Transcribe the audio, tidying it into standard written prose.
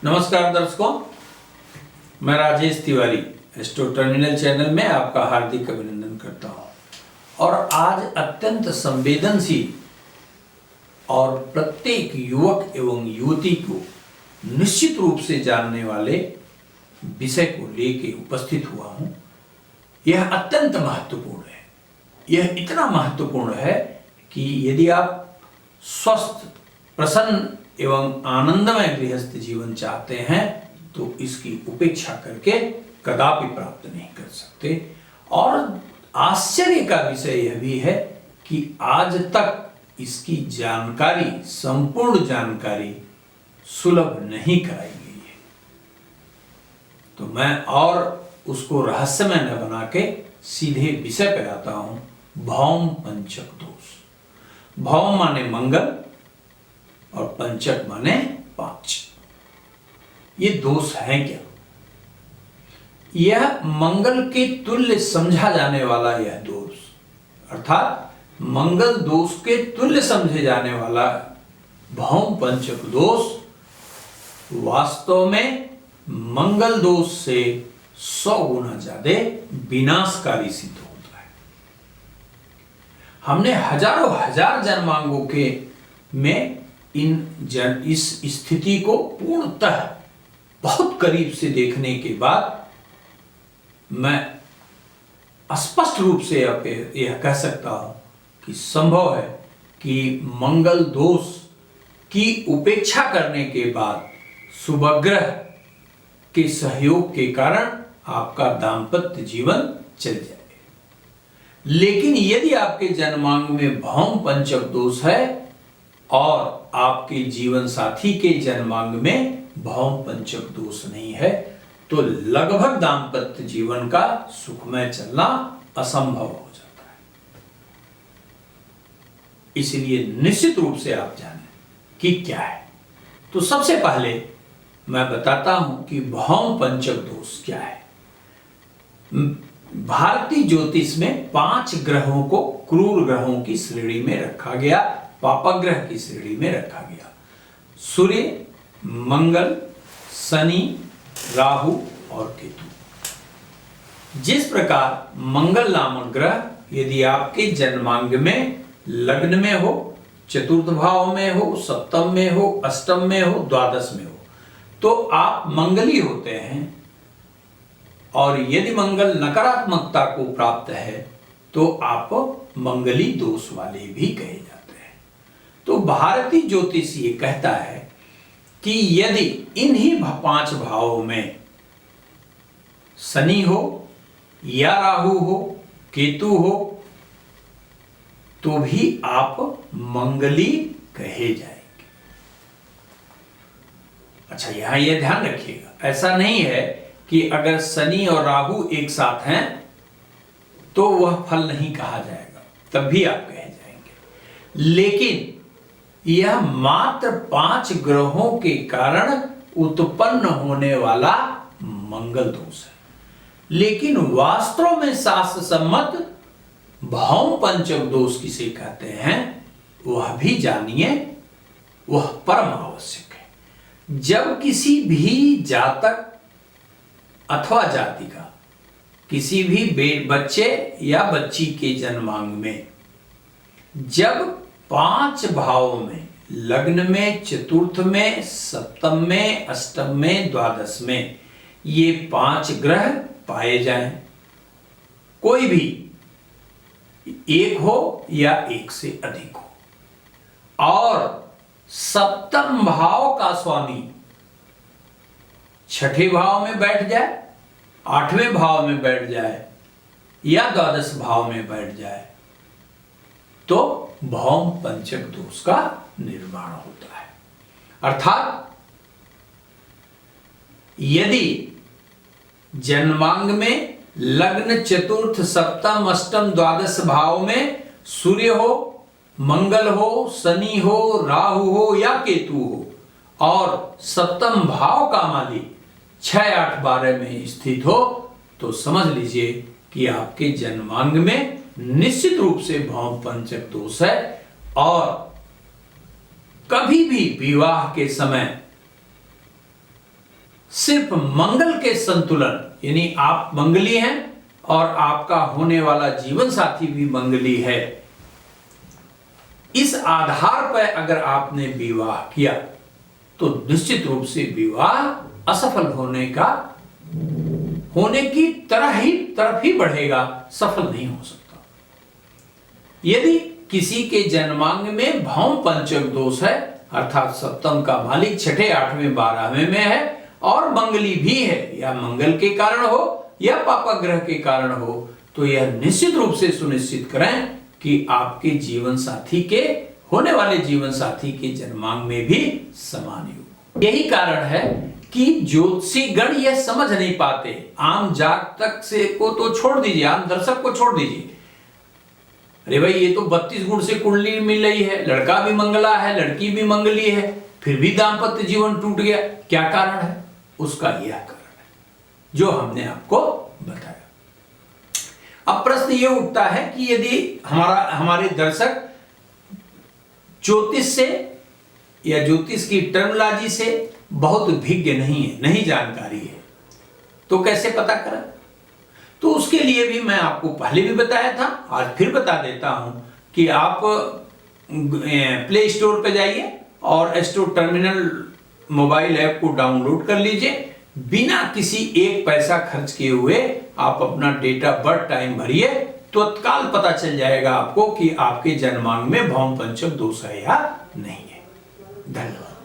नमस्कार दर्शकों, मैं Rajesh Tiwari astro terminal channel में आपका हार्दिक अभिनंदन करता हूं। और आज अत्यंत संवेदनशील और प्रत्येक युवक एवं युवती को निश्चित रूप से जानने वाले विषय को लेके उपस्थित हुआ हूं। यह अत्यंत महत्वपूर्ण है। यह इतना महत्वपूर्ण है कि यदि आप स्वस्थ, प्रसन्न एवं आनंदमय गृहस्थ जीवन चाहते हैं तो इसकी उपेक्षा करके कदापि प्राप्त नहीं कर सकते। और आश्चर्य का विषय यह भी है कि आज तक इसकी जानकारी, संपूर्ण जानकारी सुलभ नहीं कराई गई है। तो मैं और उसको रहस्यमय न बना के सीधे विषय पर आता हूं। भौम पंचक दोष। भौम माने मंगल और पंचक माने 5। ये दोष है क्या? यह मंगल के तुल्य समझा जाने वाला यह दोष, अर्थात मंगल दोष के तुल्य समझे जाने वाला भौम पंचक दोष वास्तव में मंगल दोष से 100 गुना ज्यादा विनाशकारी सिद्ध होता है। हमने हजारों हजार जन्मांगों के में इस स्थिति को पूर्णतः बहुत करीब से देखने के बाद मैं स्पष्ट रूप से यह कह सकता हूं कि संभव है कि मंगल दोष की उपेक्षा करने के बाद शुभग्रह के सहयोग के कारण आपका दांपत्य जीवन चल जाए। लेकिन यदि आपके जन्मांग में भौम पंचक दोष है और आपके जीवन साथी के जन्मांग में भौम पंचक दोष नहीं है तो लगभग दांपत्य जीवन का सुखमय चलना असंभव हो जाता है। इसलिए निश्चित रूप से आप जानें कि क्या है। तो सबसे पहले मैं बताता हूं कि भौम पंचक दोष क्या है। भारतीय ज्योतिष में 5 ग्रहों को क्रूर ग्रहों की श्रेणी में रखा गया, पापग्रह की श्रेणी में रखा गया। सूर्य, मंगल, शनि, राहु और केतु। जिस प्रकार मंगल नामक ग्रह यदि आपके जन्मांग में लग्न में हो, चतुर्थ भाव में हो, सप्तम में हो, अष्टम में हो, द्वादश में हो तो आप मंगली होते हैं। और यदि मंगल नकारात्मकता को प्राप्त है तो आप मंगली दोष वाले भी कहे जाते हैं। तो भारतीय ज्योतिष ये कहता है कि यदि इन्हीं 5 भावों में शनि हो या राहु हो, केतु हो तो भी आप मंगली कहे जाएंगे। अच्छा, यहां यह ध्यान रखिएगा, ऐसा नहीं है कि अगर शनि और राहु एक साथ हैं तो वह फल नहीं कहा जाएगा, तब भी आप कहे जाएंगे। लेकिन यह मात्र 5 ग्रहों के कारण उत्पन्न होने वाला मंगल दोष है। लेकिन वास्तव में शास्त्र सम्मत भौम पंचक दोष किसे कहते हैं वह भी जानिए, वह परम आवश्यक है। जब किसी भी जातक अथवा जातिका किसी भी बच्चे या बच्ची के जन्मांग में जब 5 भावों में, लग्न में, चतुर्थ में, सप्तम में, अष्टम में, द्वादश में ये 5 ग्रह पाए जाएं, कोई भी एक हो या एक से अधिक हो, और सप्तम भाव का स्वामी 6ठे भाव में बैठ जाए, 8वें भाव में बैठ जाए या द्वादश भाव में बैठ जाए तो भौम पंचक दोष का निर्माण होता है। अर्थात यदि जन्मांग में लग्न, चतुर्थ, सप्तम, अष्टम, द्वादश भाव में सूर्य हो, मंगल हो, शनि हो, राहु हो या केतु हो और सप्तम भाव का मालिक 6, 8, 12 में स्थित हो तो समझ लीजिए कि आपके जन्मांग में निश्चित रूप से भौम पंचक दोष है। और कभी भी विवाह के समय सिर्फ मंगल के संतुलन, यानी आप मंगली हैं और आपका होने वाला जीवन साथी भी मंगली है, इस आधार पर अगर आपने विवाह किया तो निश्चित रूप से विवाह असफल होने की तरफ ही बढ़ेगा, सफल नहीं हो सकता। यदि किसी के जन्मांग में भौम पंचक दोष है, अर्थात सप्तम का मालिक छठे, आठवें, 12वें में है और मंगली भी है, या मंगल के कारण हो या पापाग्रह के कारण हो, तो यह निश्चित रूप से सुनिश्चित करें कि आपके जीवन साथी के होने वाले जीवन साथी के जन्मांग में भी समान योग। यही कारण है कि ज्योतिषी गण यह समझ नहीं पाते। आम जातक से को तो छोड़ दीजिए, आम दर्शक को छोड़ दीजिए, अरे भाई ये तो 32 गुण से कुंडली मिल रही है, लड़का भी मंगला है, लड़की भी मंगली है, फिर भी दाम्पत्य जीवन टूट गया, क्या कारण है? उसका यह कारण है जो हमने आपको बताया। अब प्रश्न ये उठता है कि यदि हमारे दर्शक ज्योतिष से या ज्योतिष की टर्मिनोलॉजी से बहुत भिज्ञ नहीं है, नहीं जानकारी है, तो कैसे पता करें? तो उसके लिए भी मैं आपको पहले भी बताया था, आज फिर बता देता हूं कि आप प्ले स्टोर पे जाइए और एस्ट्रो टर्मिनल मोबाइल ऐप को डाउनलोड कर लीजिए। बिना किसी एक पैसा खर्च किए हुए आप अपना डेट ऑफ बर्थ टाइम भरिए, तो तत्काल पता चल जाएगा आपको कि आपके जन्मांग में भौम पंचक दोष है या नहीं है। धन्यवाद।